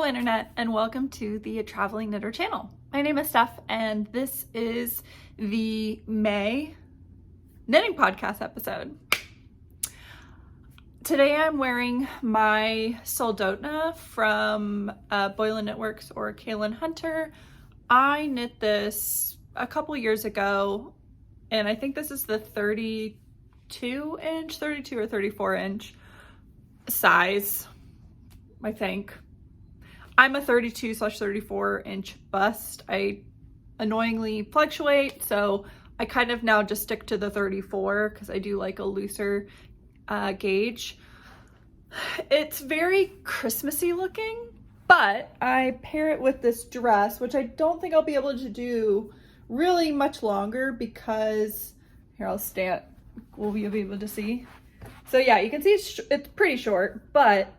Internet, and welcome to the Traveling Knitter channel. My name is Steph, and this is the May knitting podcast episode. Today I'm wearing my Soldotna from Boylan Knitworks or Kaylin Hunter. I knit this a couple years ago, and I think this is the 32 or 34 inch size, I think. I'm a 32/34 inch bust. I annoyingly fluctuate, so I kind of now just stick to the 34 because I do like a looser gauge. It's very Christmassy looking, but I pair it with this dress, which I don't think I'll be able to do really much longer because, here I'll stand, will you be able to see? So yeah, you can see it's pretty short, but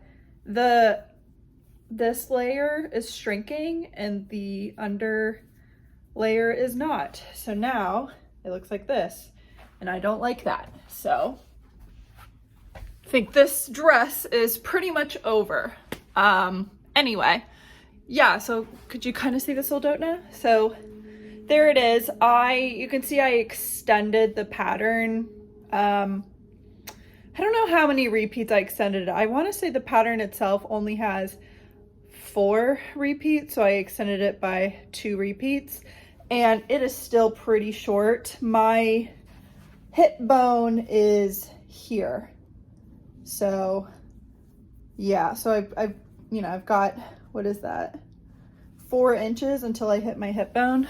this layer is shrinking and the under layer is not. So now it looks like this, and I don't like that. So I think this dress is pretty much over. Anyway, yeah, so could you kind of see the Soldotna? So there it is. You can see I extended the pattern. I don't know how many repeats I extended it. I want to say the pattern itself only has 4 repeats, so I extended it by 2 repeats, and it is still pretty short. My hip bone is here, so yeah, so I've got, what is that, 4 inches until I hit my hip bone.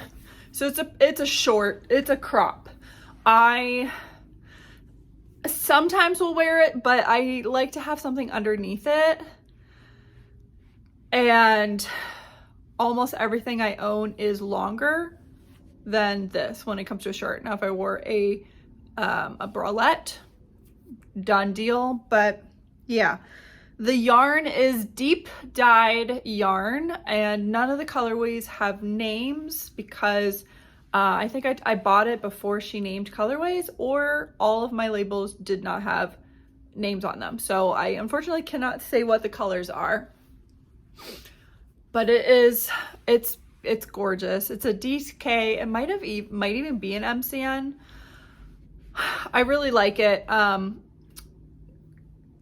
So it's a crop. I sometimes will wear it, but I like to have something underneath it. And almost everything I own is longer than this when it comes to a shirt. Now, if I wore a bralette, done deal. But yeah, the yarn is deep dyed yarn, and none of the colorways have names because I think I bought it before she named colorways, or all of my labels did not have names on them. So I unfortunately cannot say what the colors are. But it's gorgeous. It's a DK. It might even be an MCN. I really like it.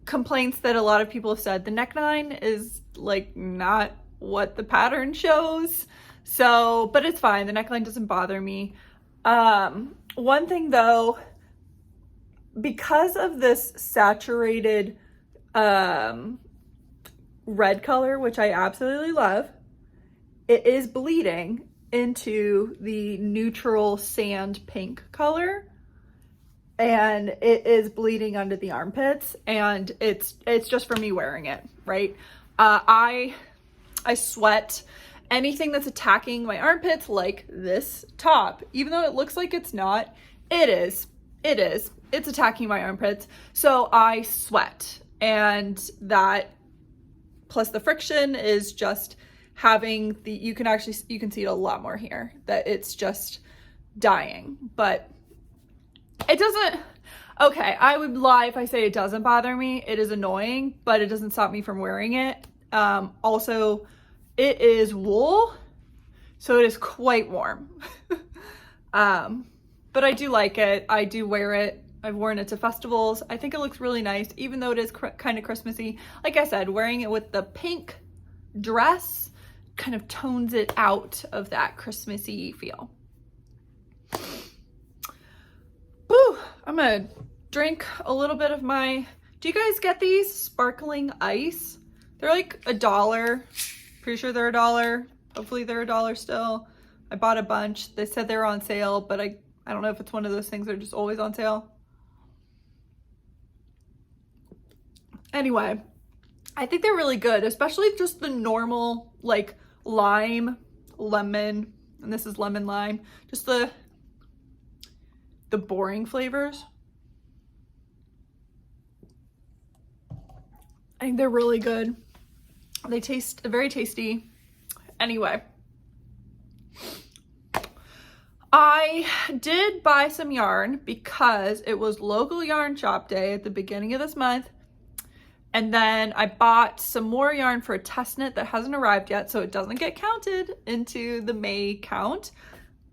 Complaints that a lot of people have said, the neckline is like not what the pattern shows. So, but it's fine. The neckline doesn't bother me. One thing though, because of this saturated red color, which I absolutely love, it is bleeding into the neutral sand pink color, and it is bleeding under the armpits, and it's just for me wearing it, right? I sweat anything that's attacking my armpits, like this top, even though it looks like it's not, it's attacking my armpits. So I sweat, and that plus the friction is just having you can see it a lot more here, that it's just dying. But it doesn't, okay, I would lie if I say it doesn't bother me. It is annoying, but it doesn't stop me from wearing it. Also, it is wool, so it is quite warm. But I do like it. I do wear it. I've worn it to festivals. I think it looks really nice, even though it is kind of Christmassy. Like I said, wearing it with the pink dress kind of tones it out of that Christmassy feel. Woo! I'm gonna drink a little bit of my, do you guys get these sparkling ice? They're like $1. Pretty sure they're $1. Hopefully they're $1 still. I bought a bunch. They said they were on sale, but I don't know if it's one of those things that are just always on sale. Anyway, I think they're really good, especially just the normal like lime, lemon, and this is lemon lime, just the boring flavors. I think they're really good. They taste very tasty. Anyway, I did buy some yarn because it was local yarn shop day at the beginning of this month, And then I bought some more yarn for a test knit that hasn't arrived yet, so it doesn't get counted into the May count.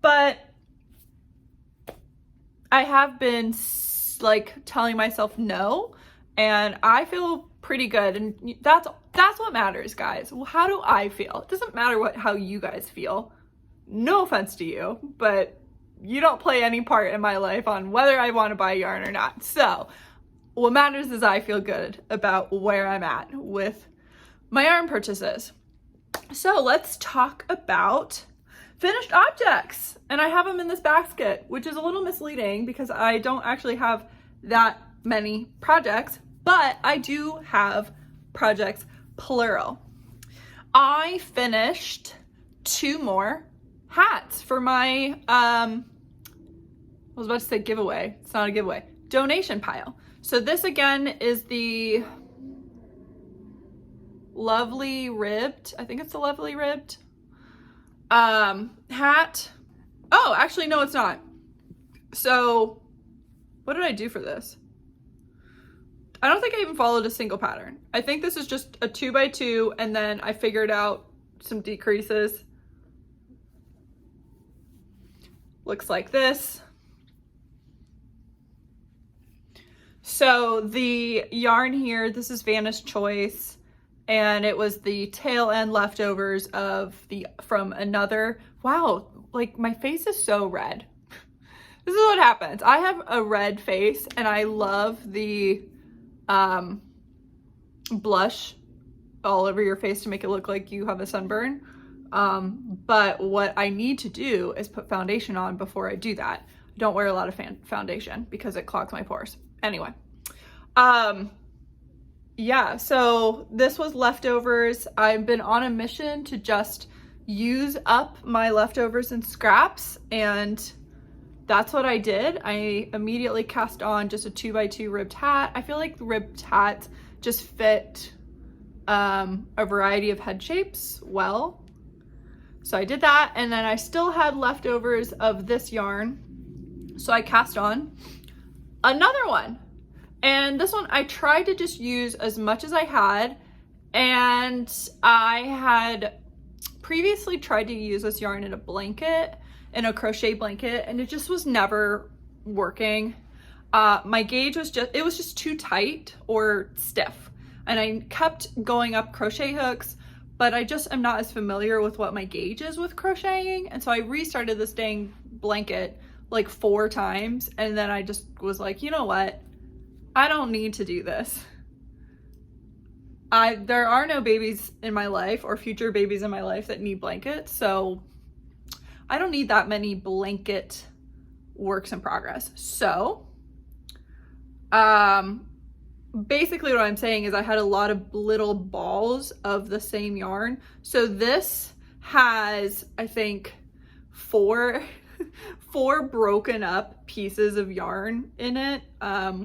But I have been like telling myself no, and I feel pretty good, and that's what matters, guys. How do I feel? It doesn't matter how you guys feel. No offense to you, but you don't play any part in my life on whether I want to buy yarn or not. So what matters is I feel good about where I'm at with my yarn purchases. So let's talk about finished objects. And I have them in this basket, which is a little misleading because I don't actually have that many projects, but I do have projects plural. I finished 2 more hats for my, I was about to say giveaway. It's not a giveaway. Donation pile. So this again is the Lovely Ribbed. I think it's the Lovely Ribbed hat. Oh, actually, no, it's not. So what did I do for this? I don't think I even followed a single pattern. I think this is just a 2x2, and then I figured out some decreases. Looks like this. So the yarn here, this is Vanna's Choice, and it was the tail end leftovers from another, wow, like my face is so red. This is what happens. I have a red face, and I love the blush all over your face to make it look like you have a sunburn. But what I need to do is put foundation on before I do that. I don't wear a lot of foundation because it clogs my pores. Anyway, yeah, so this was leftovers. I've been on a mission to just use up my leftovers and scraps, and that's what I did. I immediately cast on just a 2x2 ribbed hat. I feel like the ribbed hats just fit a variety of head shapes well. So I did that, and then I still had leftovers of this yarn. So I cast on another one. And this one I tried to just use as much as I had, and I had previously tried to use this yarn in a blanket, in a crochet blanket, and it just was never working. My gauge was just too tight or stiff, and I kept going up crochet hooks, but I just am not as familiar with what my gauge is with crocheting, and so I restarted this dang blanket like 4 times, and then I just was like, you know what? I don't need to do this. There are no babies in my life or future babies in my life that need blankets, so I don't need that many blanket works in progress. So, basically what I'm saying is I had a lot of little balls of the same yarn. So this has, I think, 4 broken up pieces of yarn in it,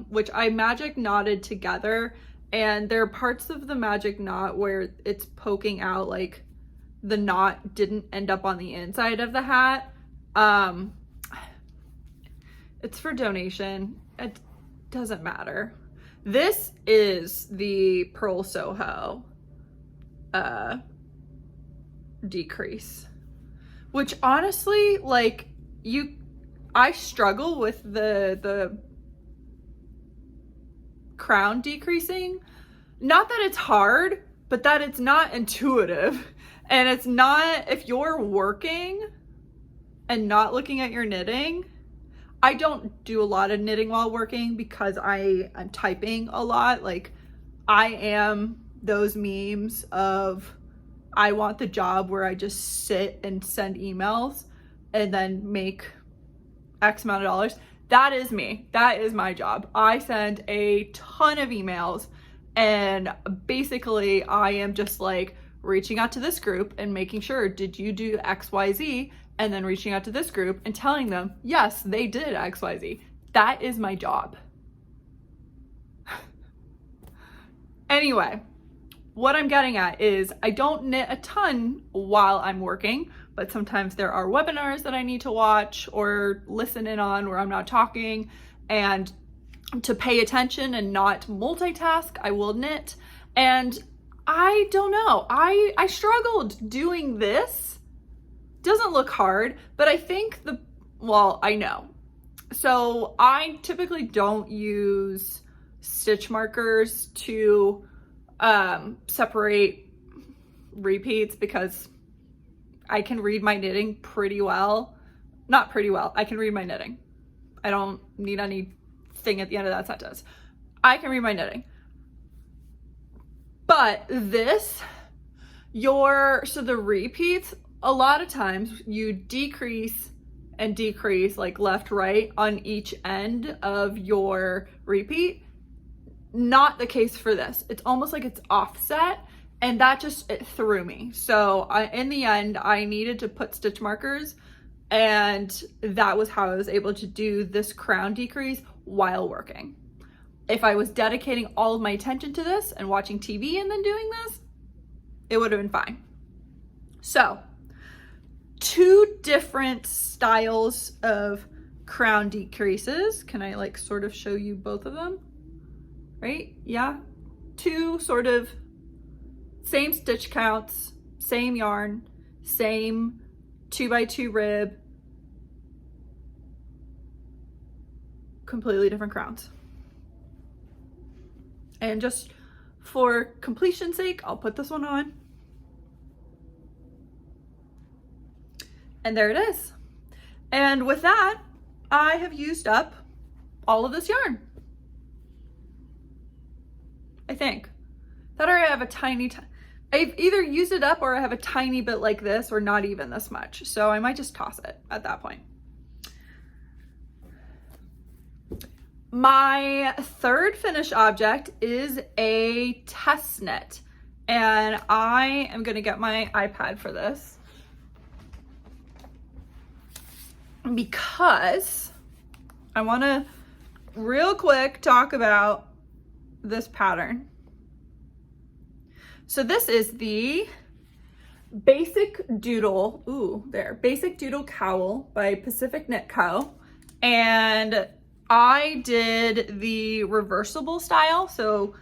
which I magic knotted together, and there are parts of the magic knot where it's poking out, like the knot didn't end up on the inside of the hat. It's for donation. It doesn't matter. This is the Purl Soho decrease, which honestly, like, I struggle with the crown decreasing. Not that it's hard, but that it's not intuitive. And it's not, if you're working and not looking at your knitting. I don't do a lot of knitting while working because I'm typing a lot. Like, I am those memes of, I want the job where I just sit and send emails and then make X amount of dollars. That is me. That is my job. I send a ton of emails, and basically I am just like reaching out to this group and making sure, did you do XYZ? And then reaching out to this group and telling them, yes, they did XYZ. That is my job. Anyway, what I'm getting at is I don't knit a ton while I'm working, but sometimes there are webinars that I need to watch or listen in on where I'm not talking, and to pay attention and not multitask. I will knit. And I don't know, I struggled doing this. Doesn't look hard, but I think I know. So I typically don't use stitch markers to separate repeats because I can read my knitting pretty well. Not pretty well, I can read my knitting. I don't need anything at the end of that sentence. I can read my knitting. But so the repeats, a lot of times you decrease and decrease like left, right on each end of your repeat. Not the case for this. It's almost like it's offset, and it threw me. So in the end, I needed to put stitch markers, and that was how I was able to do this crown decrease while working. If I was dedicating all of my attention to this and watching TV and then doing this, it would have been fine. So, 2 different styles of crown decreases. Can I like sort of show you both of them? Right? Yeah. 2 sort of same stitch counts, same yarn, same 2x2 rib, completely different crowns. And just for completion's sake, I'll put this one on. And there it is. And with that, I have used up all of this yarn. I think. That or I have a I've either used it up or I have a tiny bit like this or not even this much. So I might just toss it at that point. My third finished object is a test knit, and I am gonna get my iPad for this because I wanna real quick talk about this pattern. So this is the Basic Doodle, Basic Doodle Cowl by Pacific Knit Co. And I did the reversible style, so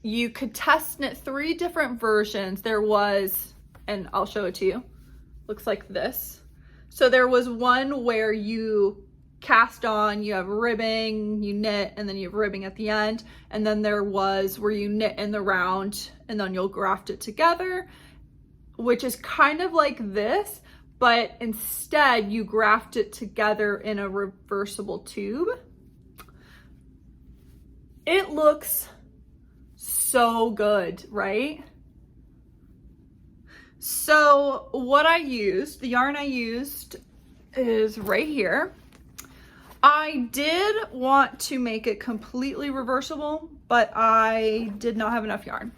you could test knit 3 different versions. There was, and I'll show it to you, looks like this. So there was one where you cast on, you have ribbing, you knit, and then you have ribbing at the end. And then there was where you knit in the round and then you'll graft it together, which is kind of like this, but instead you graft it together in a reversible tube. It looks so good, right? So what I used, the yarn I used is right here. I did want to make it completely reversible, but I did not have enough yarn.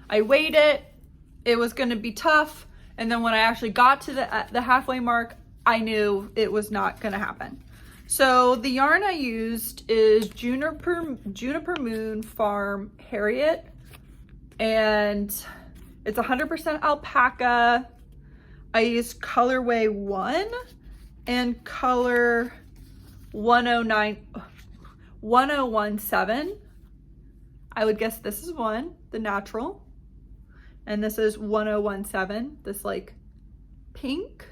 I weighed it, it was gonna be tough, and then when I actually got to the halfway mark, I knew it was not gonna happen. So the yarn I used is Juniper Moon Farm Harriet, and it's 100% alpaca. I used colorway 1 and color 1017. I would guess this is 1, the natural, and this is 1017, this like pink,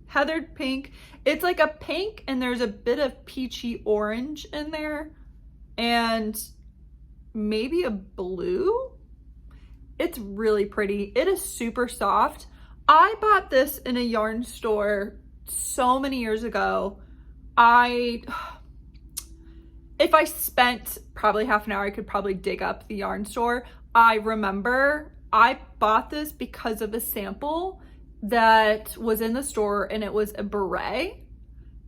heathered pink. It's like a pink and there's a bit of peachy orange in there and maybe a blue. It's really pretty. It is super soft. I bought this in a yarn store so many years ago. If I spent probably half an hour, I could probably dig up the yarn store. I remember I bought this because of a sample that was in the store, and it was a beret,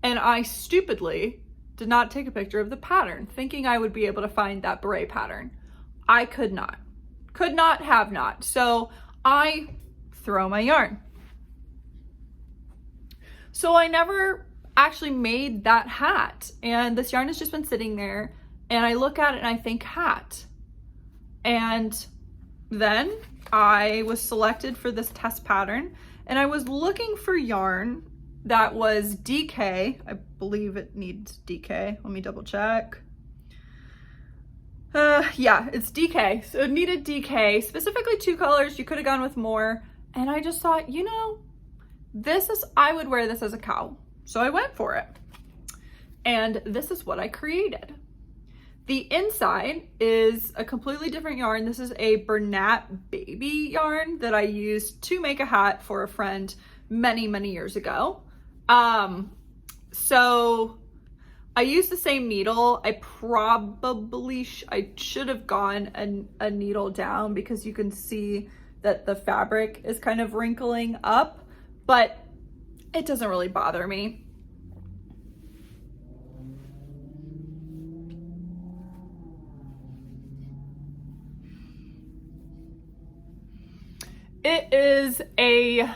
and I stupidly did not take a picture of the pattern, thinking I would be able to find that beret pattern. I could not, have not. So I throw my yarn. So I never actually made that hat, and this yarn has just been sitting there, and I look at it and I think hat. And then I was selected for this test pattern, and I was looking for yarn that was DK. I believe it needs DK. Let me double check. Yeah, it's DK. So it needed DK, specifically 2 colors. You could have gone with more. And I just thought, you know, I would wear this as a cowl. So I went for it. And this is what I created. The inside is a completely different yarn. This is a Bernat baby yarn that I used to make a hat for a friend many, many years ago. So I used the same needle. I should have gone a needle down because you can see that the fabric is kind of wrinkling up, but it doesn't really bother me. It is a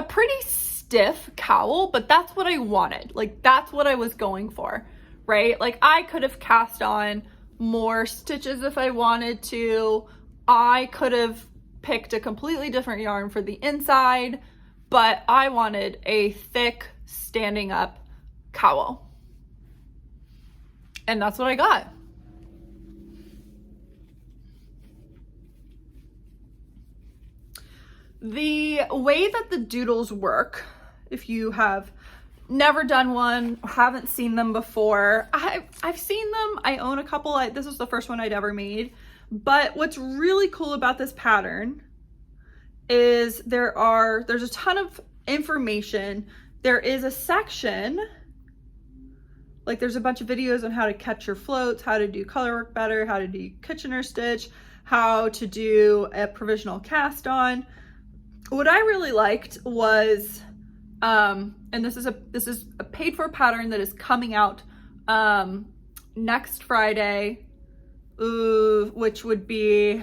pretty stiff cowl, but that's what I wanted. Like, that's what I was going for, right? Like, I could have cast on more stitches if I wanted to. I could have picked a completely different yarn for the inside, but I wanted a thick standing up cowl. And that's what I got. The way that the doodles work, if you have never done one, haven't seen them before, I've seen them, I own a couple, this was the first one I'd ever made, but what's really cool about this pattern is there's a ton of information. There is a section, like there's a bunch of videos on how to catch your floats, how to do color work better, how to do Kitchener stitch, how to do a provisional cast on. What I really liked was, and this is a paid for pattern that is coming out next Friday, which would be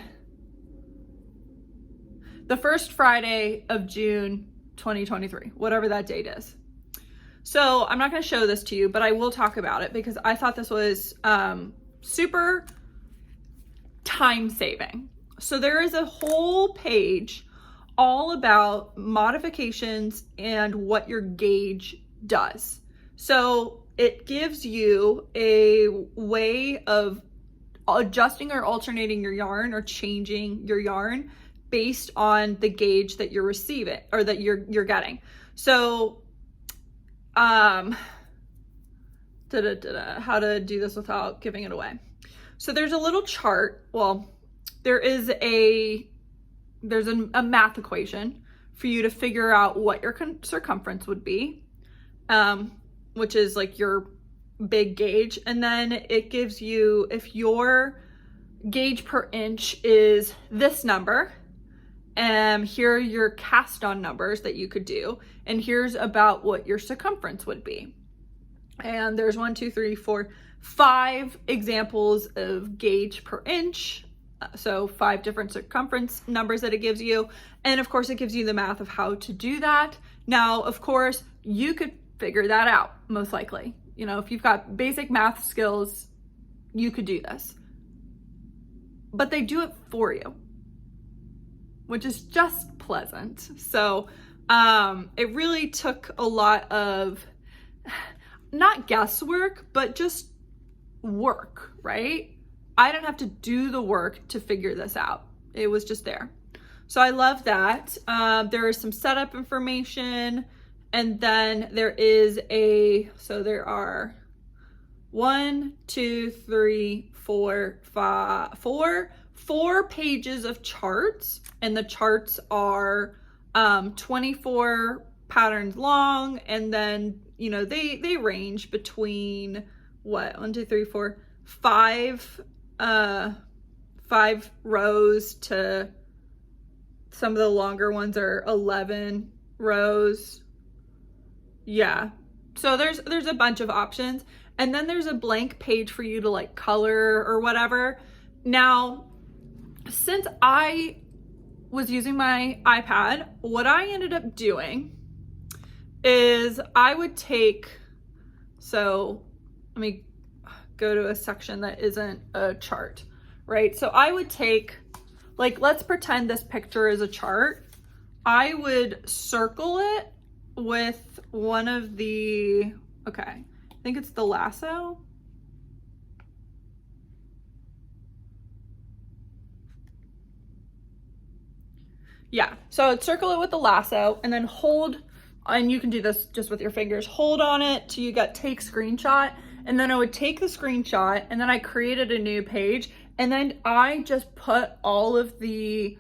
the first Friday of June 2023, whatever that date is. So I'm not going to show this to you, but I will talk about it because I thought this was super time saving. So there is a whole page all about modifications and what your gauge does. So it gives you a way of adjusting or alternating your yarn or changing your yarn based on the gauge that you're receiving or that you're getting. So how to do this without giving it away. So there's a little chart. Well, there's a math equation for you to figure out what your circumference would be, which is like your big gauge. And then it gives you, if your gauge per inch is this number, here are your cast on numbers that you could do. And here's about what your circumference would be. And there's 5 examples of gauge per inch. So 5 different circumference numbers that it gives you. And of course it gives you the math of how to do that. Now, of course, you could figure that out most likely. You know, if you've got basic math skills, you could do this. But they do it for you, which is just pleasant. So it really took a lot of, not guesswork, but just work, right? I didn't have to do the work to figure this out. It was just there. So I love that. There is some setup information, and then there is so there are 4 pages of charts, and the charts are 24 patterns long, and then, you know, they range between what, 5 rows to some of the longer ones are 11 rows. Yeah. So there's a bunch of options, and then there's a blank page for you to like color or whatever. Now, since I was using my iPad, what I ended up doing is I would take, so let me go to a section that isn't a chart, right? So I would take, like, let's pretend this picture is a chart. I would circle it with one of the, okay, I think it's the lasso. Yeah, so I would circle it with the lasso and then hold, and you can do this just with your fingers, hold on it till you get take screenshot, and then I would take the screenshot, and then I created a new page, and then I just put all of the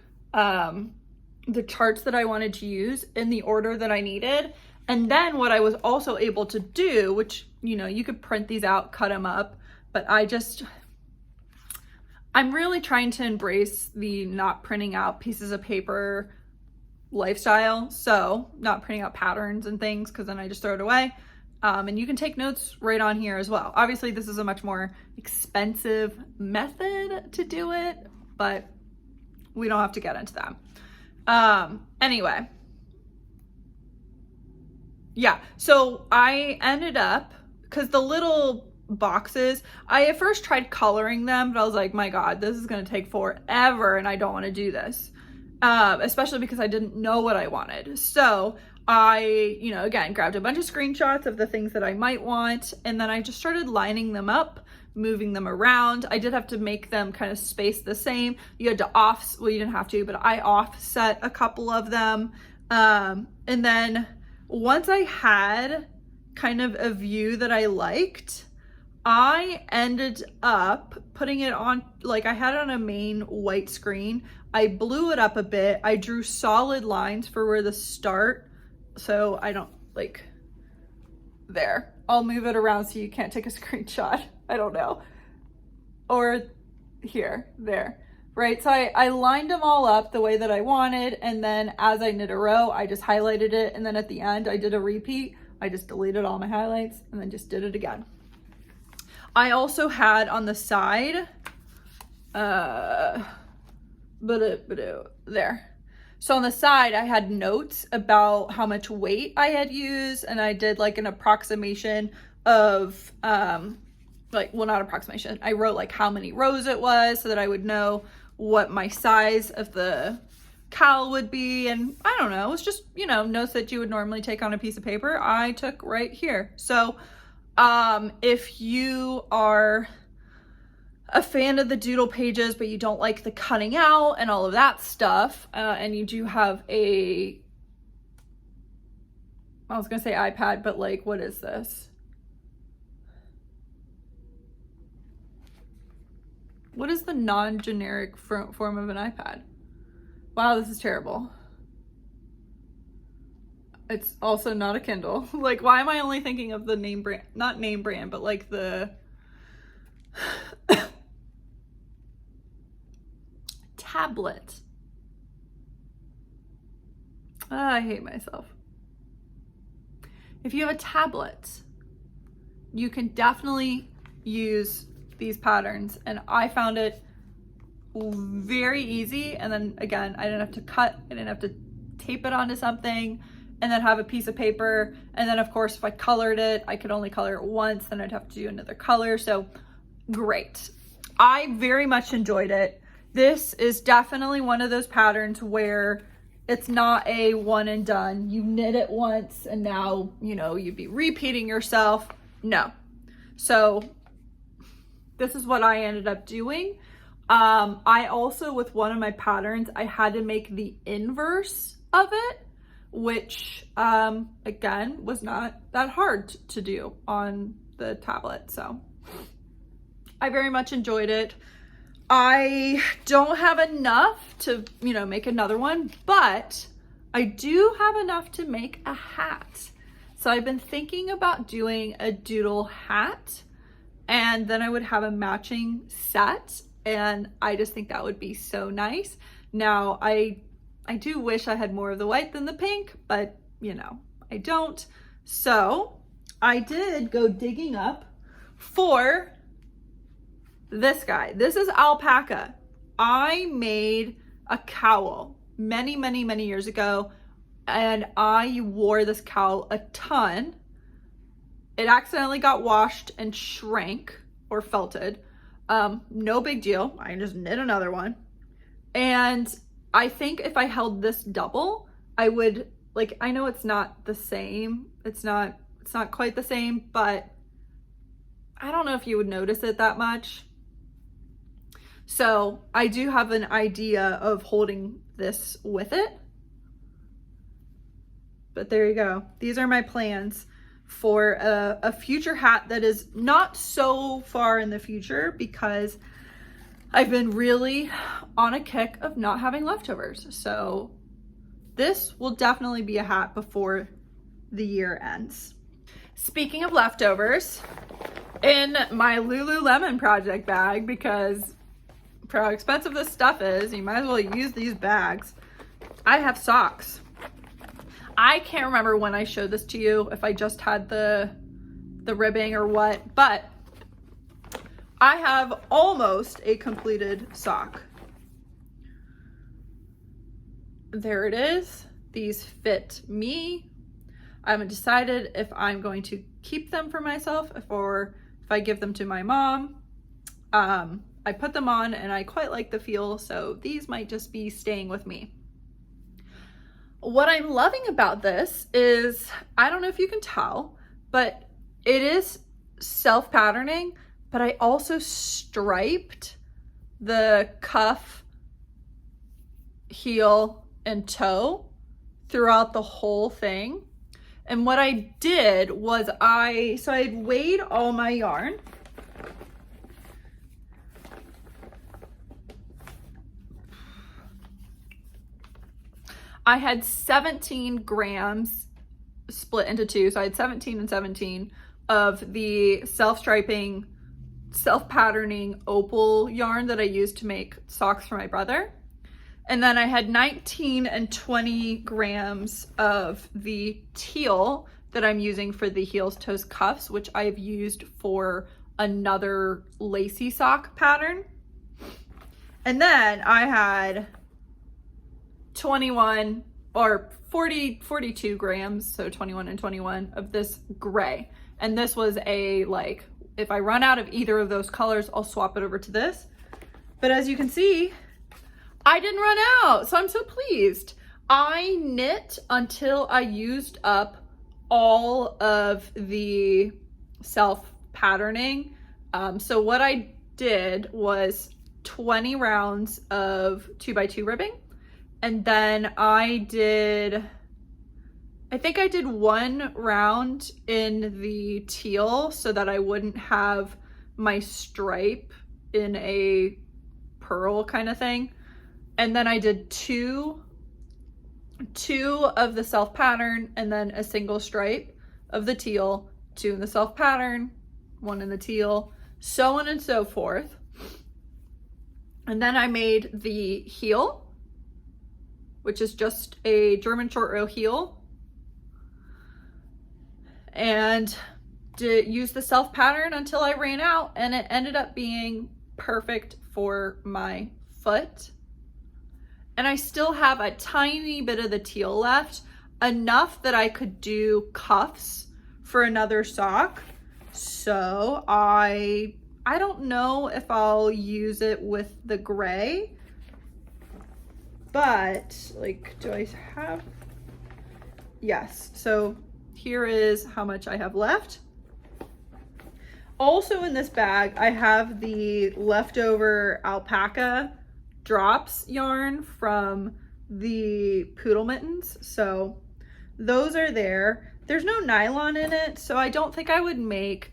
charts that I wanted to use in the order that I needed. And then what I was also able to do, which, you know, you could print these out, cut them up, but I'm really trying to embrace the not printing out pieces of paper lifestyle. So not printing out patterns and things, because then I just throw it away. And you can take notes right on here as well. Obviously, this is a much more expensive method to do it, but we don't have to get into that. Anyway. Yeah, so I ended up, because the little boxes, I at first tried coloring them, but I was like, my God, this is going to take forever and I don't want to do this. Especially because I didn't know what I wanted. So I, you know, again, grabbed a bunch of screenshots of the things that I might want, and then I just started lining them up, moving them around. I did have to make them kind of spaced the same. You had to well, you didn't have to, but I offset a couple of them. And then once I had kind of a view that I liked, I ended up putting it on, like I had it on a main white screen. I blew it up a bit. I drew solid lines for where the start, so I don't, like, there. I'll move it around so you can't take a screenshot. I don't know. Or here, there. Right, so I lined them all up the way that I wanted, and then as I knit a row, I just highlighted it, and then at the end, I did a repeat. I just deleted all my highlights, and then just did it again. I also had on the side, there. So on the side, I had notes about how much weight I had used, and I did like an approximation of, like, well, not approximation. I wrote like how many rows it was so that I would know what my size of the cowl would be. And I don't know, it's just, you know, notes that you would normally take on a piece of paper, I took right here. So if you are a fan of the doodle pages, but you don't like the cutting out and all of that stuff, and you do have I was gonna say iPad, but like, what is this? What is the non-generic form of an iPad? Wow, this is terrible. It's also not a Kindle. Like, why am I only thinking of the name brand, not name brand, but like the tablet. I hate myself. If you have a tablet, you can definitely use these patterns, and I found it very easy. And then again, I didn't have to cut, I didn't have to tape it onto something and then have a piece of paper. And then of course, if I colored it, I could only color it once, then I'd have to do another color. So great. I very much enjoyed it. This is definitely one of those patterns where it's not a one and done. You knit it once and now, you know, you'd be repeating yourself. No. So this is what I ended up doing. I also, with one of my patterns, I had to make the inverse of it, which again was not that hard to do on the tablet. So I very much enjoyed it. I don't have enough to, you know, make another one, but I do have enough to make a hat. So I've been thinking about doing a doodle hat, and then I would have a matching set, and I just think that would be so nice. Now, I do wish I had more of the white than the pink, but you know, I don't. So I did go digging up for this guy. This is alpaca. I made a cowl many, many, many years ago, and I wore this cowl a ton. It accidentally got washed and shrank or felted. No big deal. I just knit another one. And I think if I held this double, I would, like, I know it's not the same. It's not quite the same, but I don't know if you would notice it that much. So I do have an idea of holding this with it. But there you go. These are my plans for a future hat that is not so far in the future, because I've been really on a kick of not having leftovers. So this will definitely be a hat before the year ends. Speaking of leftovers, in my Lululemon project bag, because for how expensive this stuff is, you might as well use these bags, I have socks. I can't remember when I showed this to you, if I just had the ribbing or what, but I have almost a completed sock. There it is. These fit me. I haven't decided if I'm going to keep them for myself or if I give them to my mom. I put them on and I quite like the feel, so these might just be staying with me. What I'm loving about this is, I don't know if you can tell, but it is self-patterning, but I also striped the cuff, heel, and toe throughout the whole thing. And what I did was I had weighed all my yarn. I had 17 grams split into two. So I had 17 and 17 of the self-striping, self-patterning opal yarn that I used to make socks for my brother. And then I had 19 and 20 grams of the teal that I'm using for the heels, toes, cuffs, which I've used for another lacy sock pattern. And then I had 21 or 42 grams, so 21 and 21 of this gray. And this was a, like, if I run out of either of those colors, I'll swap it over to this. But as you can see, I didn't run out, so I'm so pleased. I knit until I used up all of the self-patterning. So what I did was 20 rounds of 2x2 ribbing. And then I think I did 1 round in the teal so that I wouldn't have my stripe in a pearl kind of thing. And then I did two of the self pattern and then a single stripe of the teal, 2 in the self pattern, 1 in the teal, so on and so forth. And then I made the heel, which is just a German short row heel, and use the self pattern until I ran out, and it ended up being perfect for my foot. And I still have a tiny bit of the teal left, enough that I could do cuffs for another sock. So I don't know if I'll use it with the gray, but like, do I have? Yes. So here is how much I have left. Also in this bag, I have the leftover alpaca drops yarn from the poodle mittens. So those are there. There's no nylon in it, so I don't think I would make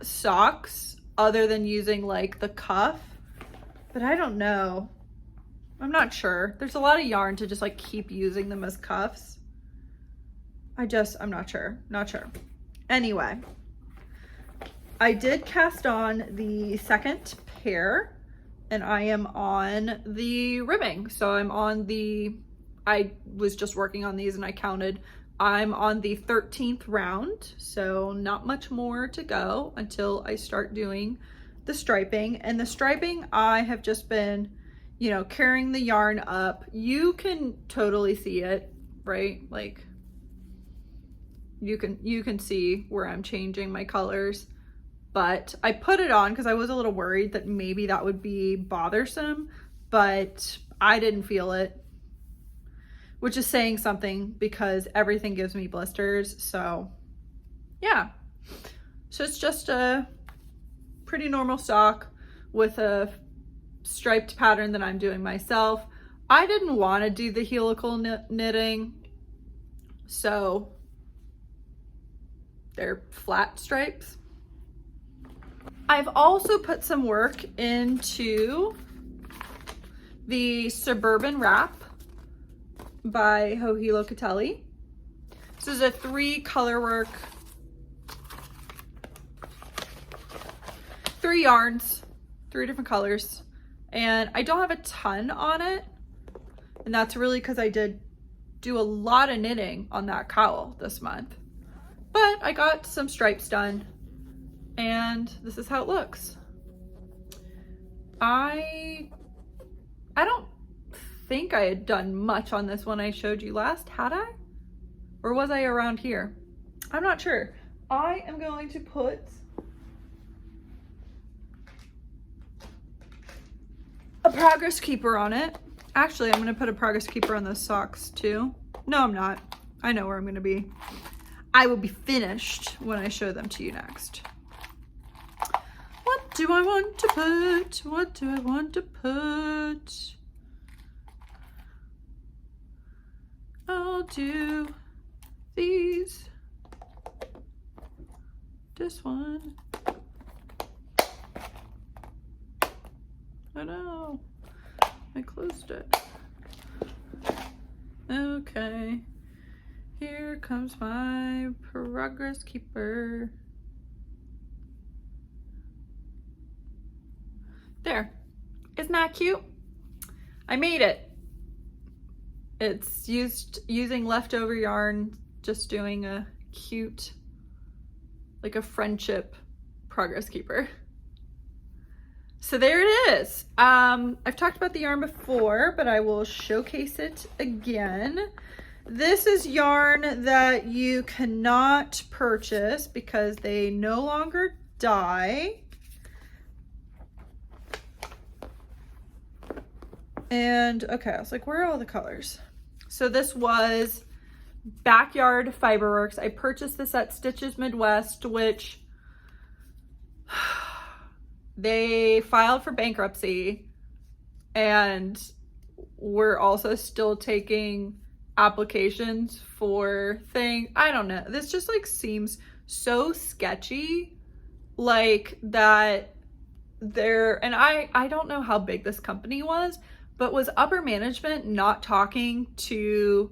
socks other than using like the cuff, but I don't know. I'm not sure. There's a lot of yarn to just like keep using them as cuffs. I'm not sure. Anyway, I did cast on the second pair and I am on the ribbing. So I was just working on these and I counted. I'm on the 13th round, so not much more to go until I start doing the striping. And the striping, I have just been, carrying the yarn up. You can totally see it, right? Like you can see where I'm changing my colors. But I put it on because I was a little worried that maybe that would be bothersome, but I didn't feel it, which is saying something because everything gives me blisters. So yeah, so it's just a pretty normal sock with a striped pattern that I'm doing myself. I didn't want to do the helical knitting, so they're flat stripes. I've also put some work into the Suburban Wrap by Joji Locatelli. This is a 3 color work, 3 yarns, 3 different colors, and I don't have a ton on it, and that's really because I did do a lot of knitting on that cowl this month, but I got some stripes done, and this is how it looks. I don't think I had done much on this one I showed you last, had I? Or was I around here? I'm not sure. I am going to put a progress keeper on it. Actually, I'm gonna put a progress keeper on those socks too. No, I'm not. I know where I'm gonna be. I will be finished when I show them to you next. What do I want to put? What do I want to put? I'll do these. This one. Oh no, I closed it. Okay, here comes my progress keeper. There, isn't that cute? I made it. It's using leftover yarn, just doing a cute, like a friendship progress keeper. So there it is. I've talked about the yarn before, but I will showcase it again. This is yarn that you cannot purchase because they no longer dye. And okay, I was like, where are all the colors? So this was Backyard Fiberworks. I purchased this at Stitches Midwest, which they filed for bankruptcy, and we're also still taking applications for things. I don't know. This just like seems so sketchy, like that there, and I don't know how big this company was, but was upper management not talking to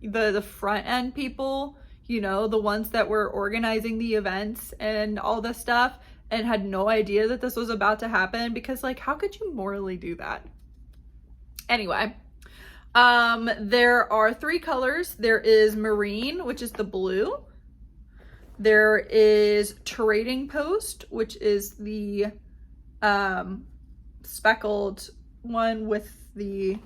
the front end people, you know, the ones that were organizing the events and all this stuff, and had no idea that this was about to happen? Because like, how could you morally do that? Anyway, there are 3 colors. There is Marine, which is the blue. There is Trading Post, which is the speckled one with the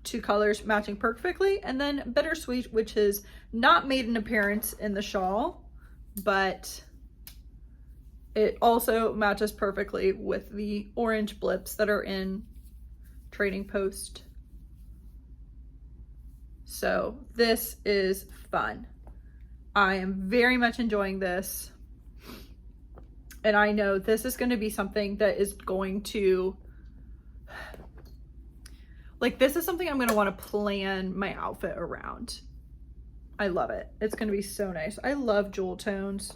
2 colors matching perfectly. And then Bittersweet, which has not made an appearance in the shawl, but it also matches perfectly with the orange blips that are in Trading Post. So this is fun. I am very much enjoying this. And I know this is going to be something that is going to, like, this is something I'm going to want to plan my outfit around. I love it. It's going to be so nice. I love jewel tones.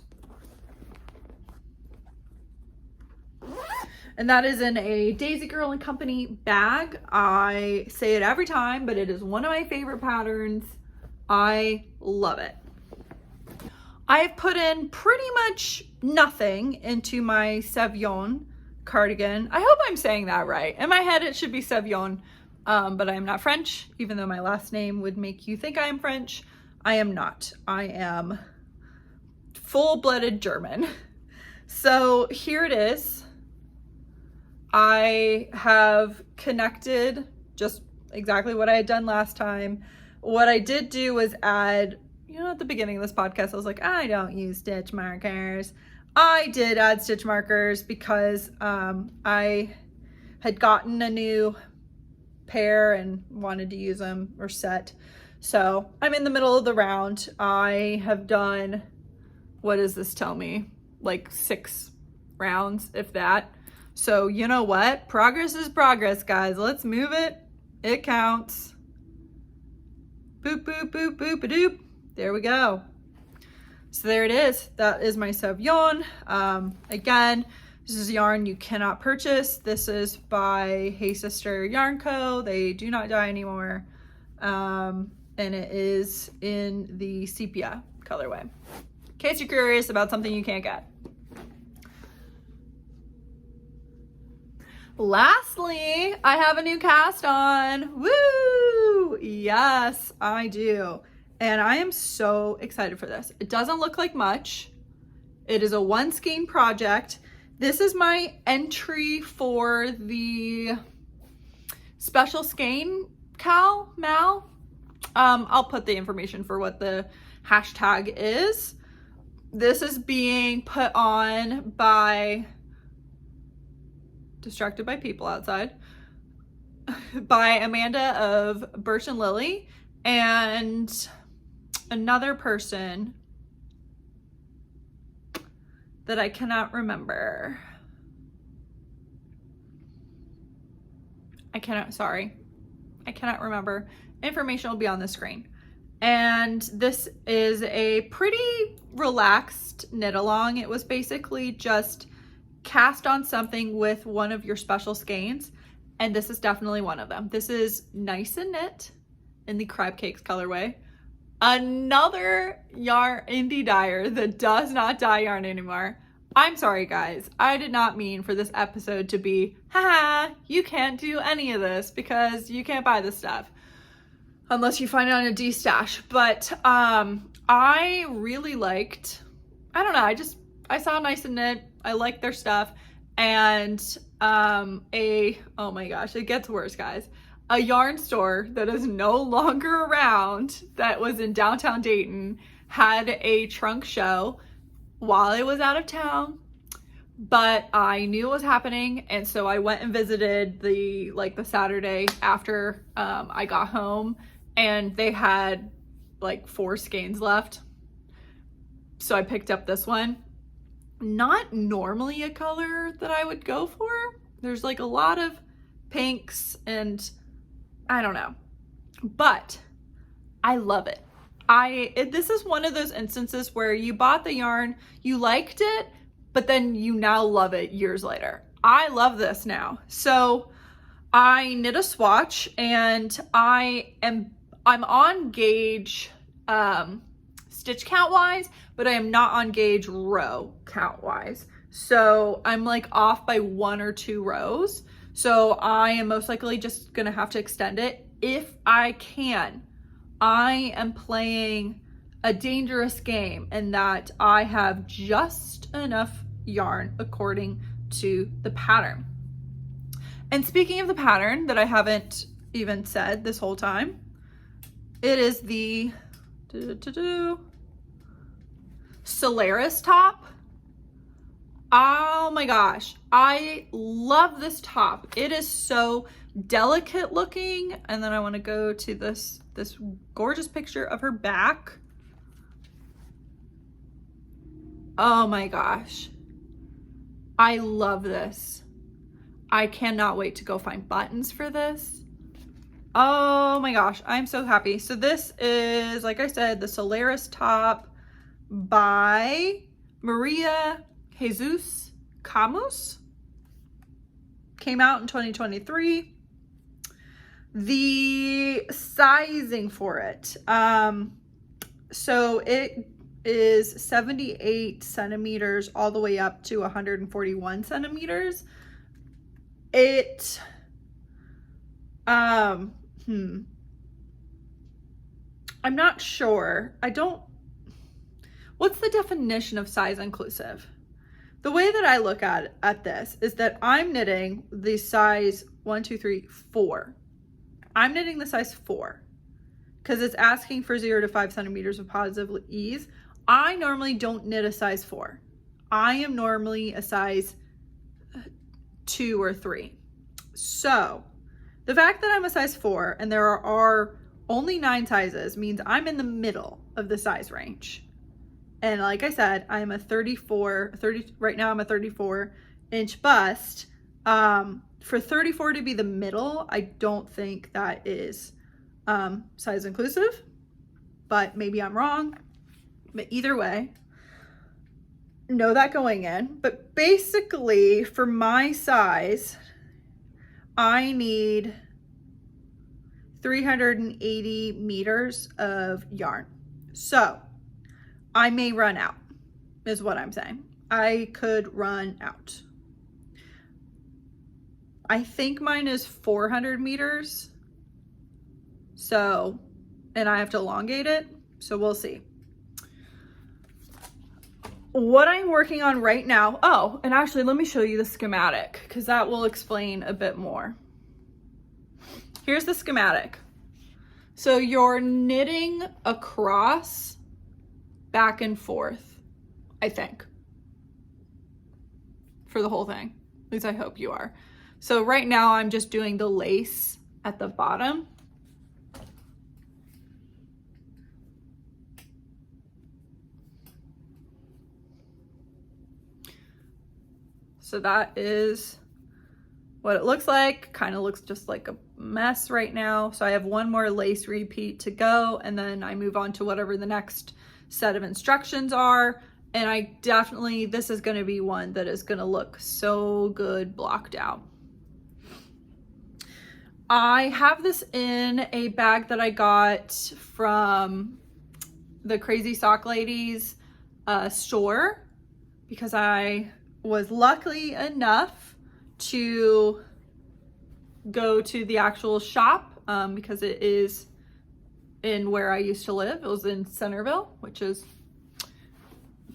And that is in a Daisy Girl and Company bag. I say it every time, but it is one of my favorite patterns. I love it. I've put in pretty much nothing into my Sevion cardigan. I hope I'm saying that right. In my head, it should be Sevion, but I am not French, even though my last name would make you think I am French. I am not. I am full-blooded German. So here it is. I have connected just exactly what I had done last time. What I did do was add, you know, at the beginning of this podcast, I was like, I don't use stitch markers. I did add stitch markers because I had gotten a new pair and wanted to use them, or set. So I'm in the middle of the round. I have done, what does this tell me? Like 6 rounds, if that. So you know what? Progress is progress, guys. Let's move it. It counts. Boop, boop, boop, boop, a doop. There we go. So there it is. That is my Sauve Yarn. Again, this is yarn you cannot purchase. This is by Hey Sister Yarn Co. They do not dye anymore. And it is in the sepia colorway. In case you're curious about something you can't get. Lastly, I have a new cast on. Woo! Yes, I do. And I am so excited for this. It doesn't look like much. It is a one skein project. This is my entry for the special skein mal. I'll put the information for what the hashtag is. This is being put on by Distracted by People Outside by Amanda of Birch and Lily and another person that I cannot remember. I cannot remember. Information will be on the screen. And this is a pretty relaxed knit along. It was basically just cast on something with one of your special skeins, and this is definitely one of them. This is Nice and Knit in the Crab Cakes colorway. Another yarn indie dyer that does not dye yarn anymore. I'm sorry guys, I did not mean for this episode to be, haha, you can't do any of this because you can't buy this stuff unless you find it on a D-stash. But I really liked, I don't know, I saw Nice and Knit, I like their stuff, and oh my gosh, it gets worse, guys. A yarn store that is no longer around that was in downtown Dayton had a trunk show while I was out of town, but I knew it was happening, and so I went and visited the Saturday after I got home, and they had like 4 skeins left. So I picked up this one. Not normally a color that I would go for. There's like a lot of pinks and I don't know, but I love it. This is one of those instances where you bought the yarn, you liked it, but then you now love it years later. I love this now. So I knit a swatch, and I'm on gauge stitch count wise, but I am not on gauge row count wise. So I'm like off by 1 or 2 rows. So I am most likely just gonna have to extend it if I can. I am playing a dangerous game in that I have just enough yarn according to the pattern. And speaking of the pattern that I haven't even said this whole time, it is the Solaris top. Oh my gosh, I love this top. It is so delicate looking. And then I want to go to this gorgeous picture of her back. Oh my gosh, I love this. I cannot wait to go find buttons for this. Oh my gosh, I'm so happy. So this is, like I said, the Solaris top by Maria Jesus Camus. Came out in 2023. The sizing for it, so it is 78 centimeters all the way up to 141 centimeters. I'm not sure. What's the definition of size inclusive? The way that I look at this is that I'm knitting the size 1, 2, 3, 4. I'm knitting the size 4 because it's asking for 0 to 5 centimeters of positive ease. I normally don't knit a size 4. I am normally a size 2 or 3. So the fact that I'm a size 4 and there are only 9 sizes means I'm in the middle of the size range. And like I said, right now I'm a 34-inch bust. For 34 to be the middle, I don't think that is size inclusive, but maybe I'm wrong. But either way, know that going in. But basically, for my size, I need 380 meters of yarn. So I may run out, is what I'm saying. I could run out. I think mine is 400 meters. So, and I have to elongate it. So we'll see. What I'm working on right now, oh, and actually let me show you the schematic because that will explain a bit more. Here's the schematic. So you're knitting across, back and forth, I think, for the whole thing. At least I hope you are. So right now I'm just doing the lace at the bottom. So that is what it looks like. Kind of looks just like a mess right now. So I have one more lace repeat to go, and then I move on to whatever the next set of instructions are. And I definitely, this is going to be one that is going to look so good blocked out. I have this in a bag that I got from the Crazy Sock Ladies store because I was lucky enough to go to the actual shop because it is in where I used to live. It was in Centerville, which is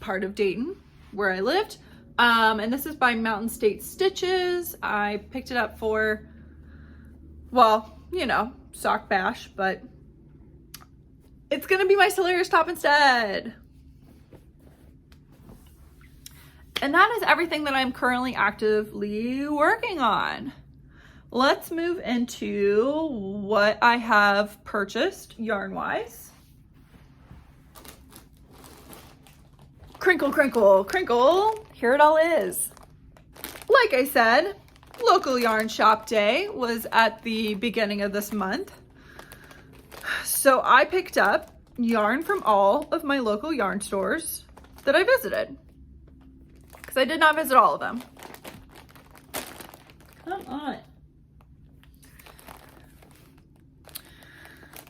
part of Dayton where I lived. And this is by Mountain State Stitches. I picked it up for, well, you know, sock bash, but it's gonna be my Solaris top instead. And that is everything that I'm currently actively working on. Let's move into what I have purchased yarn-wise. Crinkle, crinkle, crinkle. Here it all is. Like I said, local yarn shop day was at the beginning of this month. So I picked up yarn from all of my local yarn stores that I visited. I did not visit all of them. Come on.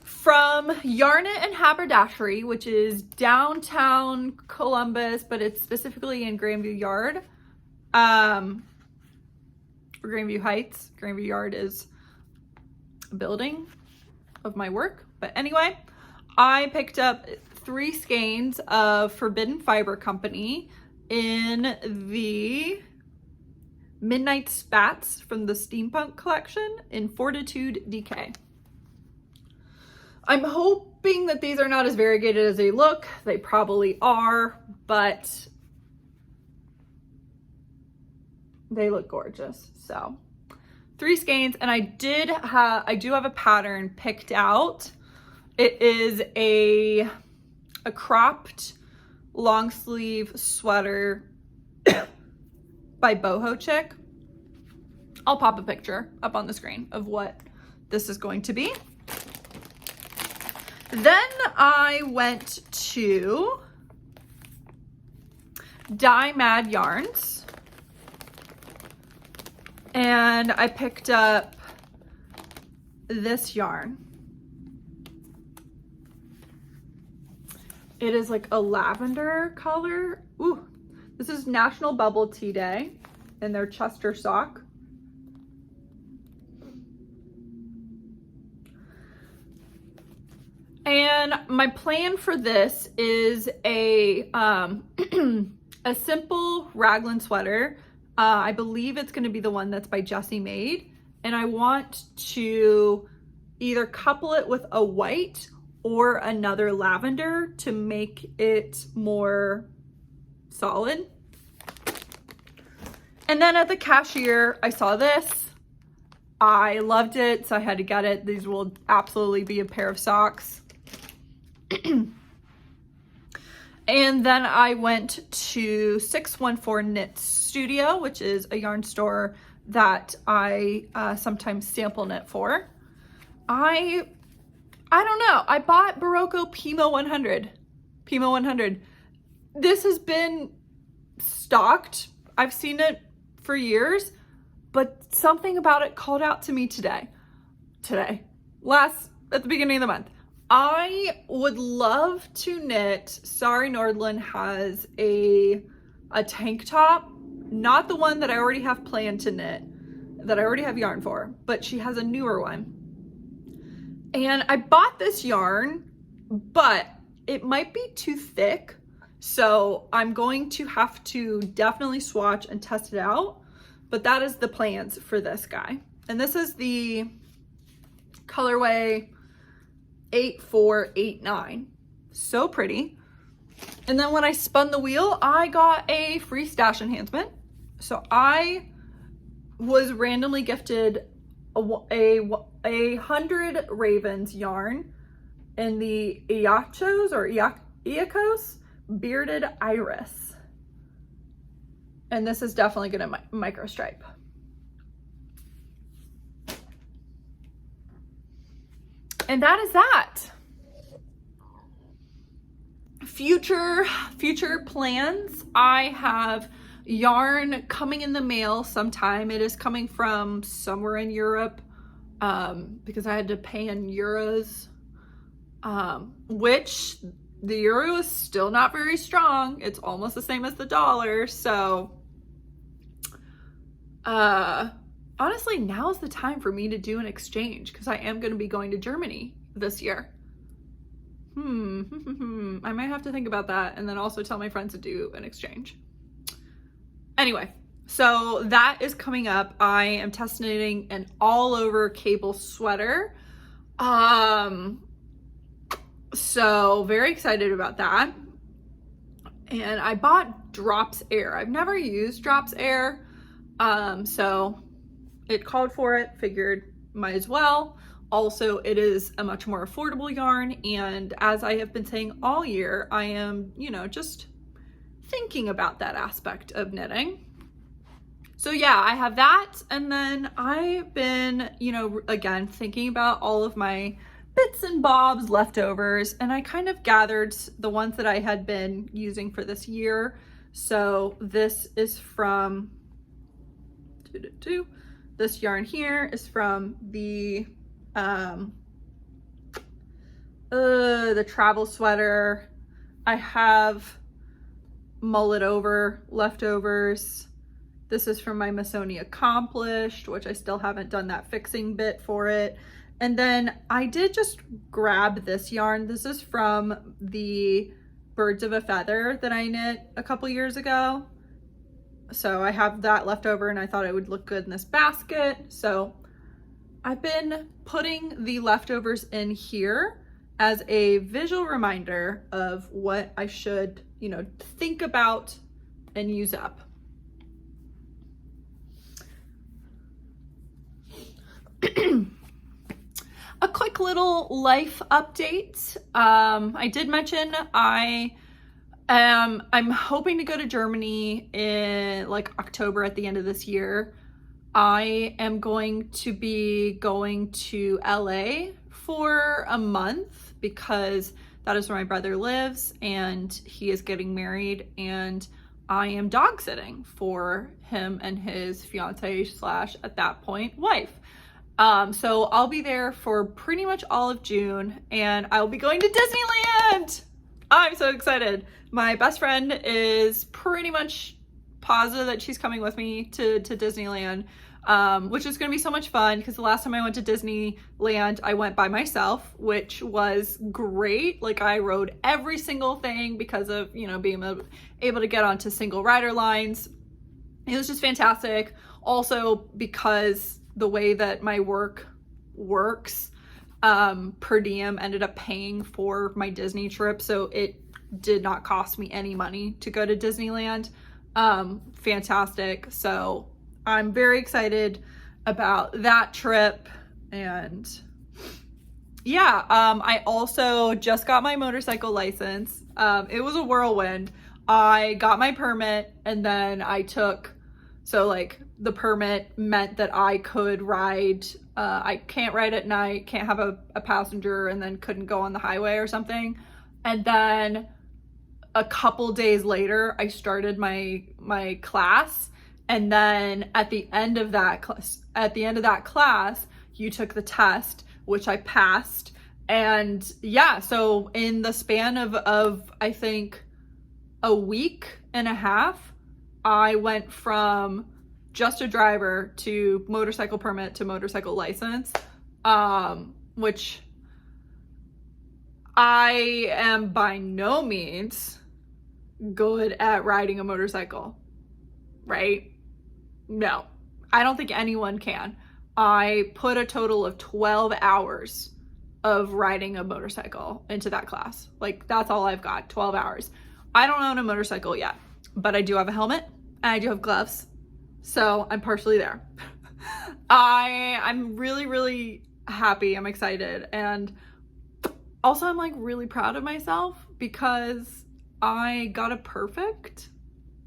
From Yarnit and Haberdashery, which is downtown Columbus, but it's specifically in Grandview Yard, or Grandview Heights. Grandview Yard is a building of my work. But anyway, I picked up 3 skeins of Forbidden Fiber Company in the Midnight Spats from the Steampunk collection in Fortitude DK. I'm hoping that these are not as variegated as they look. They probably are, but they look gorgeous. So 3 skeins, and I do have a pattern picked out. It is a cropped long sleeve sweater by Boho Chick. I'll pop a picture up on the screen of what this is going to be. Then I went to Dye Mad Yarns and I picked up this yarn. It is like a lavender color. Ooh, this is National Bubble Tea Day and their Chester sock. And my plan for this is a a simple raglan sweater. I believe it's going to be the one that's by Jessie Maed, and I want to either couple it with a white or another lavender to make it more solid. And then at the cashier, I saw this. I loved it, so I had to get it. These will absolutely be a pair of socks. And then I went to 614 Knit Studio, which is a yarn store that I sometimes sample knit for. I don't know. I bought Barocco Pimo 100. Pimo 100. This has been stocked. I've seen it for years, but something about it called out to me today. At the beginning of the month. I would love to knit. Sari Nordlund has a tank top, not the one that I already have planned to knit, that I already have yarn for, but she has a newer one. And I bought this yarn, but it might be too thick. So I'm going to have to definitely swatch and test it out. But that is the plans for this guy. And this is the colorway 8489. So pretty. And then when I spun the wheel, I got a free stash enhancement. So I was randomly gifted a 100 Ravens yarn in the Iachos or Iacos Bearded Iris. And this is definitely gonna micro stripe. And that is that. Future plans. I have yarn coming in the mail sometime. It is coming from somewhere in Europe because I had to pay in euros, which the euro is still not very strong. It's almost the same as the dollar. So honestly, now is the time for me to do an exchange because I am going to be going to Germany this year. I might have to think about that and then also tell my friends to do an exchange. Anyway, so that is coming up. I am testing an all over cable sweater. So very excited about that. And I bought Drops Air. I've never used Drops Air. So it called for it, figured might as well. Also, it is a much more affordable yarn. And as I have been saying all year, I am, just thinking about that aspect of knitting. So yeah, I have that. And then I've been, again, thinking about all of my bits and bobs leftovers. And I kind of gathered the ones that I had been using for this year. So this is from, this yarn here is from the travel sweater. I have mullet over leftovers. This is from my Missoni Accomplished, which I still haven't done that fixing bit for it. And then I did just grab this yarn. This is from the Birds of a Feather that I knit a couple years ago. So I have that left over and I thought it would look good in this basket. So I've been putting the leftovers in here as a visual reminder of what I should, think about and use up. A quick little life update. I did mention I'm hoping to go to Germany in October at the end of this year. I am going to be going to LA for a month because that is where my brother lives and he is getting married, and I am dog sitting for him and his fiance / at that point wife. So I'll be there for pretty much all of June and I'll be going to Disneyland. I'm so excited. My best friend is pretty much positive that she's coming with me to Disneyland, which is going to be so much fun because the last time I went to Disneyland, I went by myself, which was great. I rode every single thing because of, being able to get onto single rider lines. It was just fantastic. Also because the way that my work works, per diem ended up paying for my Disney trip. So it did not cost me any money to go to Disneyland. Fantastic. So I'm very excited about that trip. And yeah, I also just got my motorcycle license. It was a whirlwind. I got my permit and then so like the permit meant that I could ride, I can't ride at night, can't have a passenger, and then couldn't go on the highway or something. And then a couple days later, I started my class. And then at the end of that class, you took the test, which I passed. And yeah, so in the span of I think a week and a half, I went from just a driver to motorcycle permit to motorcycle license, which I am by no means good at riding a motorcycle, right? No, I don't think anyone can. I put a total of 12 hours of riding a motorcycle into that class. Like, that's all I've got, 12 hours. I don't own a motorcycle yet, but I do have a helmet and I do have gloves. So I'm partially there. I'm really, really happy. I'm excited. And also I'm like really proud of myself because I got a perfect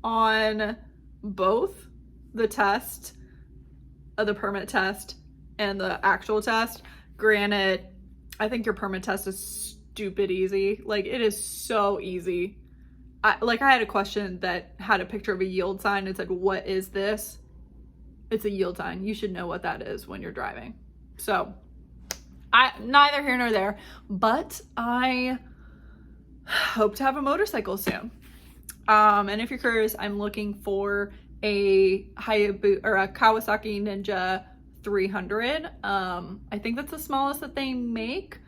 on both the test, the permit test, and the actual test. Granted, I think your permit test is stupid easy. Like, it is so easy. I had a question that had a picture of a yield sign and said, "What is this?" It's a yield sign. You should know what that is when you're driving. So, neither here nor there, but I hope to have a motorcycle soon. And if you're curious, I'm looking for a Hayabusa or a Kawasaki Ninja 300. I think that's the smallest that they make,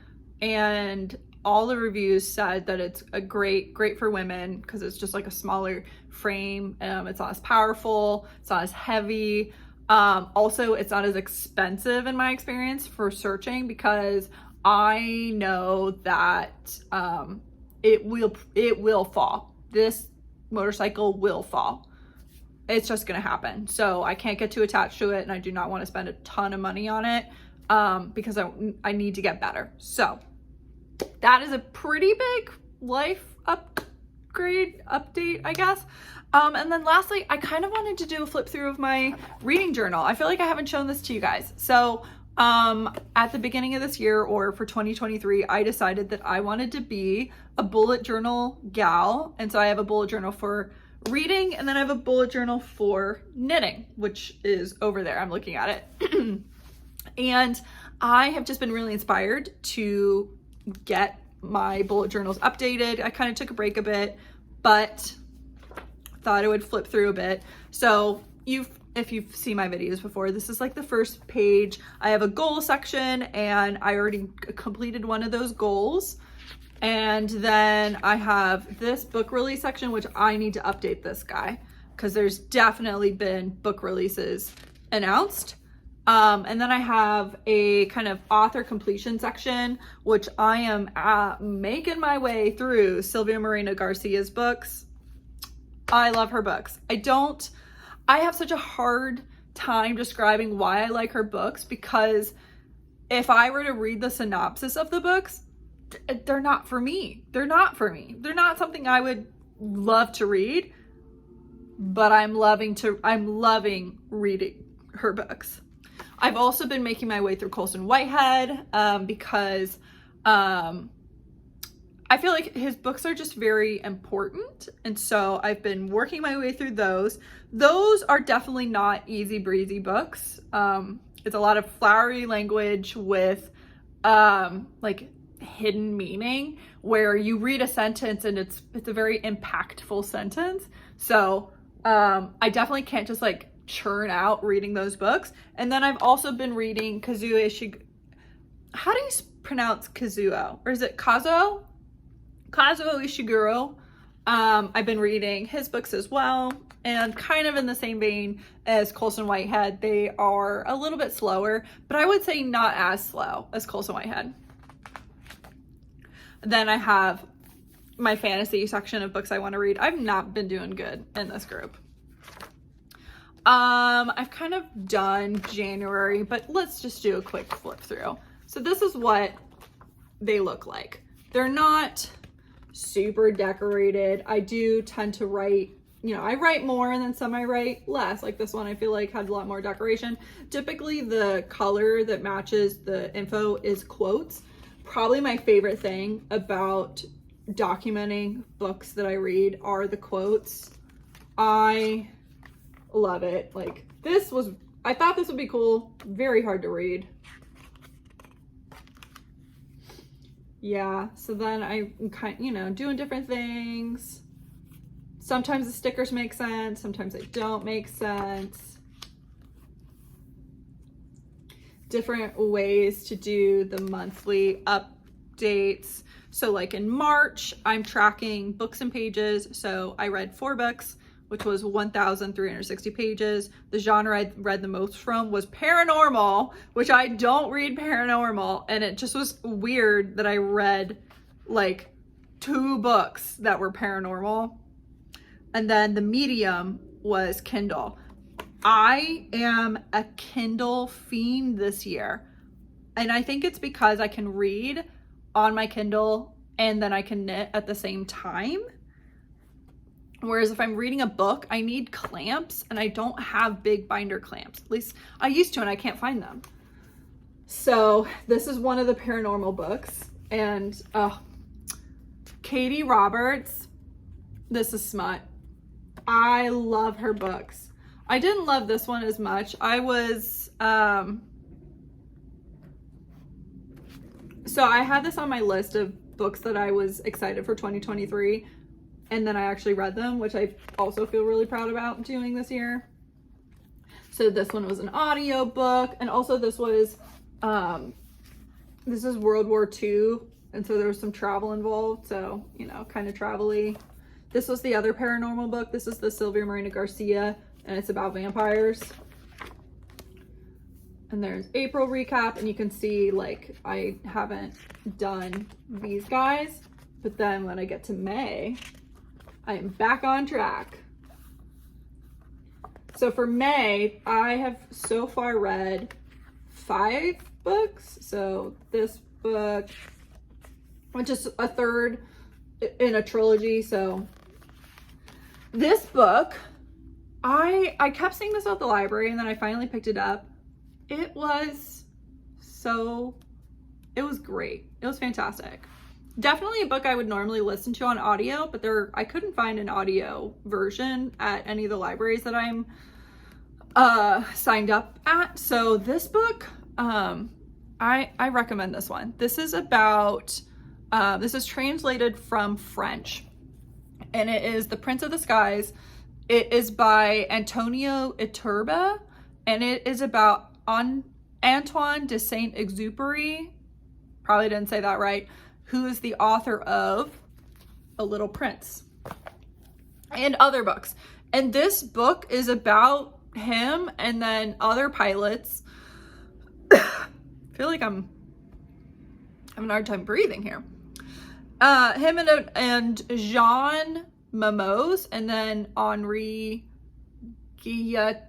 and all the reviews said that it's a great for women because it's just like a smaller frame. It's not as powerful, it's not as heavy. Also, it's not as expensive in my experience for searching because I know that it will fall. This motorcycle will fall. It's just gonna happen. So I can't get too attached to it, and I do not want to spend a ton of money on it because I need to get better. So that is a pretty big life update, I guess. And then lastly, I kind of wanted to do a flip through of my reading journal. I feel like I haven't shown this to you guys. So at the beginning of this year, or for 2023, I decided that I wanted to be a bullet journal gal. And so I have a bullet journal for reading, and then I have a bullet journal for knitting, which is over there. I'm looking at it. And I have just been really inspired to get my bullet journals updated. I kind of took a break a bit, but thought I would flip through a bit. So if you've seen my videos before, this is like the first page. I have a goal section, and I already completed one of those goals. And then I have this book release section, which I need to update this guy because there's definitely been book releases announced. And then I have a kind of author completion section, which I am making my way through Silvia Moreno Garcia's books. I love her books. I have such a hard time describing why I like her books because if I were to read the synopsis of the books, they're not for me. They're not for me. They're not something I would love to read, but I'm loving reading her books. I've also been making my way through Colson Whitehead because I feel like his books are just very important. And so I've been working my way through those. Those are definitely not easy breezy books. It's a lot of flowery language with like hidden meaning where you read a sentence and it's a very impactful sentence. So I definitely can't just like churn out reading those books. And then I've also been reading Kazuo Ishiguro. How do you pronounce Kazuo? Or is it Kazuo? Kazuo Ishiguro. I've been reading his books as well, and kind of in the same vein as Colson Whitehead. They are a little bit slower, but I would say not as slow as Colson Whitehead. Then I have my fantasy section of books I want to read. I've not been doing good in this group. I've kind of done January, but let's just do a quick flip through. So this is what they look like. They're not super decorated. I do tend to write, you know, I write more and then some I write less. Like this one I feel like had a lot more decoration. Typically the color that matches the info is quotes. Probably my favorite thing about documenting books that I read are the quotes. I love it. Like I thought this would be cool. Very hard to read. Yeah, so then I'm kind, you know, doing different things. Sometimes the stickers make sense, sometimes they don't make sense. Different ways to do the monthly updates. So like in March, I'm tracking books and pages. So I read 4 books, which was 1,360 pages. The genre I read the most from was paranormal, which I don't read paranormal. And it just was weird that I read like 2 books that were paranormal. And then the medium was Kindle. I am a Kindle fiend this year. And I think it's because I can read on my Kindle and then I can knit at the same time. Whereas if I'm reading a book, I need clamps and I don't have big binder clamps. At least I used to and I can't find them. So this is one of the paranormal books. And Katie Roberts, this is smut. I love her books. I didn't love this one as much. I was, so I had this on my list of books that I was excited for 2023. And then I actually read them, which I also feel really proud about doing this year. So this one was an audio book. And also this was, this is World War II. And so there was some travel involved. So, you know, kind of travel-y. This was the other paranormal book. This is the Sylvia Morena Garcia, and it's about vampires. And there's April recap, and you can see like I haven't done these guys, but then when I get to May, I am back on track. So for May, I have so far read 5 books. So this book, which is a third in a trilogy. So this book, I kept seeing this at the library and then I finally picked it up. It was great. It was fantastic. Definitely a book I would normally listen to on audio, but I couldn't find an audio version at any of the libraries that I'm signed up at. So this book, I recommend this one. This is about, this is translated from French, and it is The Prince of the Skies. It is by Antonio Iturbe, and it is about Antoine de Saint-Exupéry, probably didn't say that right, who is the author of A Little Prince and other books. And this book is about him and then other pilots. I feel like I'm having a hard time breathing here. Him and Jean Mamos, and then Henri Guilletti.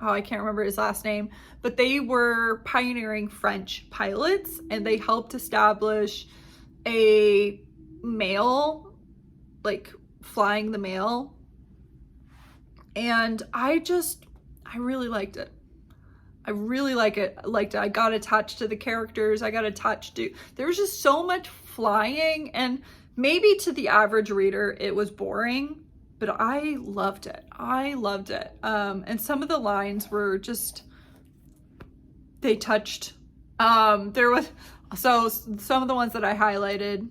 Oh, I can't remember his last name, but they were pioneering French pilots, and they helped establish a mail, like flying the mail. And I really liked it. I really liked it. I got attached to the characters. I got attached to, there was just so much flying, and maybe to the average reader, it was boring, but I loved it. I loved it. And some of the lines were just, they touched, there was, so some of the ones that I highlighted,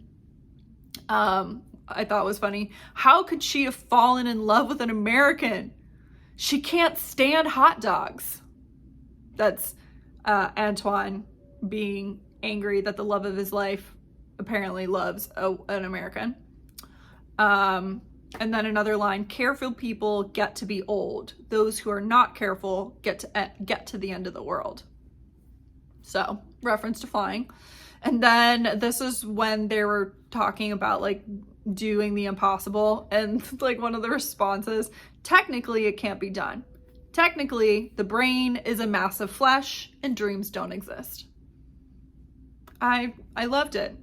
I thought was funny. How could she have fallen in love with an American? She can't stand hot dogs. That's Antoine being angry that the love of his life apparently loves an American. And then another line, careful people get to be old. Those who are not careful get to the end of the world. So, reference to flying. And then this is when they were talking about like doing the impossible, and like one of the responses, technically it can't be done. Technically, the brain is a mass of flesh and dreams don't exist. I loved it.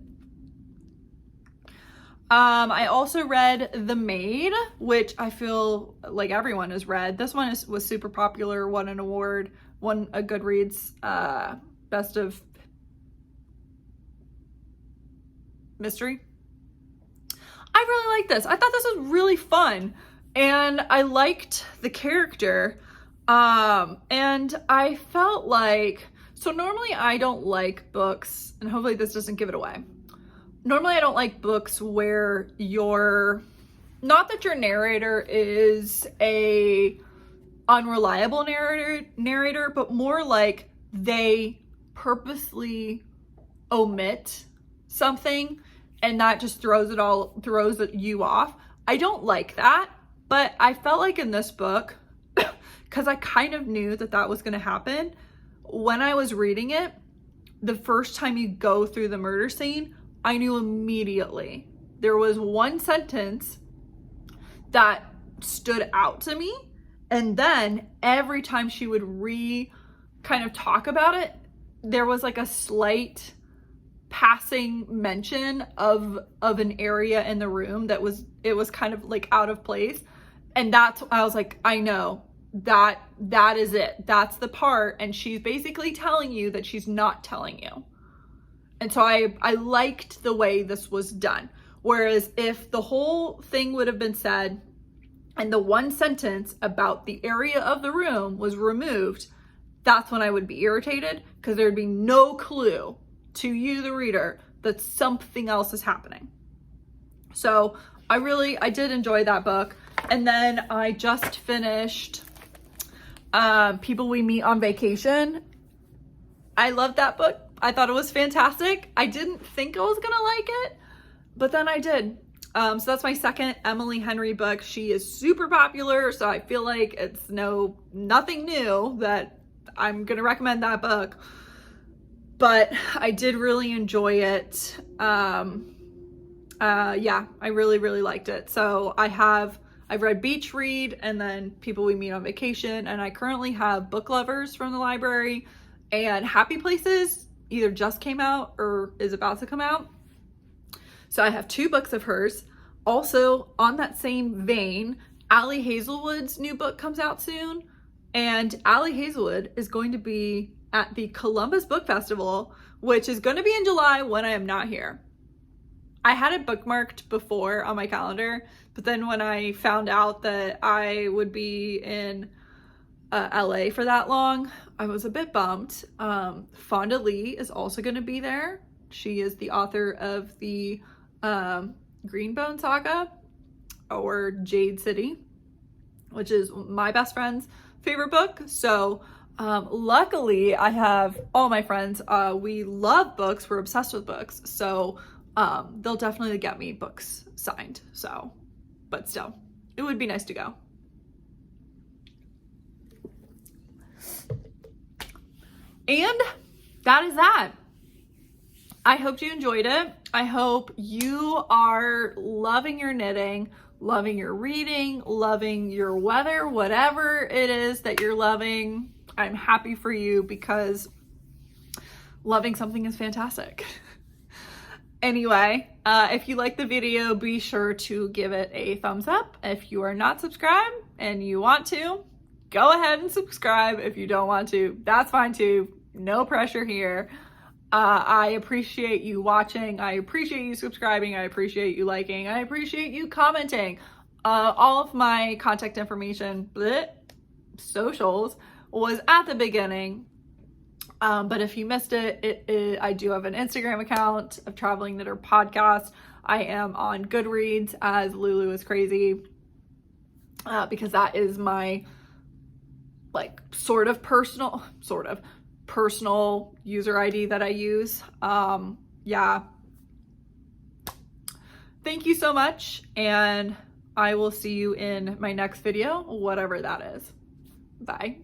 I also read The Maid, which I feel like everyone has read. This one was super popular, won an award, won a Goodreads best of mystery. I really like this. I thought this was really fun, and I liked the character, and I felt like, so normally I don't like books, and hopefully this doesn't give it away. Normally I don't like books where not that your narrator is a unreliable narrator, but more like they purposely omit something and that just throws you off. I don't like that, but I felt like in this book, because I kind of knew that was going to happen, when I was reading it, the first time you go through the murder scene, I knew immediately. There was one sentence that stood out to me, and then every time she would kind of talk about it, there was like a slight passing mention of an area in the room that was kind of like out of place. And I was like, I know that is it. That's the part. And she's basically telling you that she's not telling you. And so I liked the way this was done. Whereas if the whole thing would have been said and the one sentence about the area of the room was removed, that's when I would be irritated, because there'd be no clue to you, the reader, that something else is happening. So I did enjoy that book. And then I just finished People We Meet on Vacation. I loved that book. I thought it was fantastic. I didn't think I was gonna like it, but then I did. So that's my second Emily Henry book. She is super popular, so I feel like it's nothing new that I'm gonna recommend that book. But I did really enjoy it. Yeah, I really liked it. So I've read Beach Read and then People We Meet on Vacation, and I currently have Book Lovers from the library, and Happy Places either just came out or is about to come out. So I have 2 books of hers. Also, on that same vein, Allie Hazelwood's new book comes out soon, and Allie Hazelwood is going to be at the Columbus Book Festival, which is going to be in July when I am not here. I had it bookmarked before on my calendar, but then when I found out that I would be in LA for that long, I was a bit bummed. Fonda Lee is also going to be there. She is the author of the Greenbone Saga, or Jade City, which is my best friend's favorite book. So luckily I have all my friends, we love books, we're obsessed with books, so they'll definitely get me books signed. So, but still, it would be nice to go. And that is that. I hope you enjoyed it. I hope you are loving your knitting, loving your reading, loving your weather, whatever it is that you're loving. I'm happy for you, because loving something is fantastic. Anyway, if you like the video, be sure to give it a thumbs up. If you are not subscribed and you want to, go ahead and subscribe. If you don't want to, that's fine too. No pressure here. I appreciate you watching. I appreciate you subscribing. I appreciate you liking. I appreciate you commenting. All of my contact information, socials, was at the beginning. But if you missed it, I do have an Instagram account of Traveling Knitter Podcast. I am on Goodreads as Lulu is Crazy, because that is my sort of personal user ID that I use. Yeah. Thank you so much, and I will see you in my next video, whatever that is. Bye.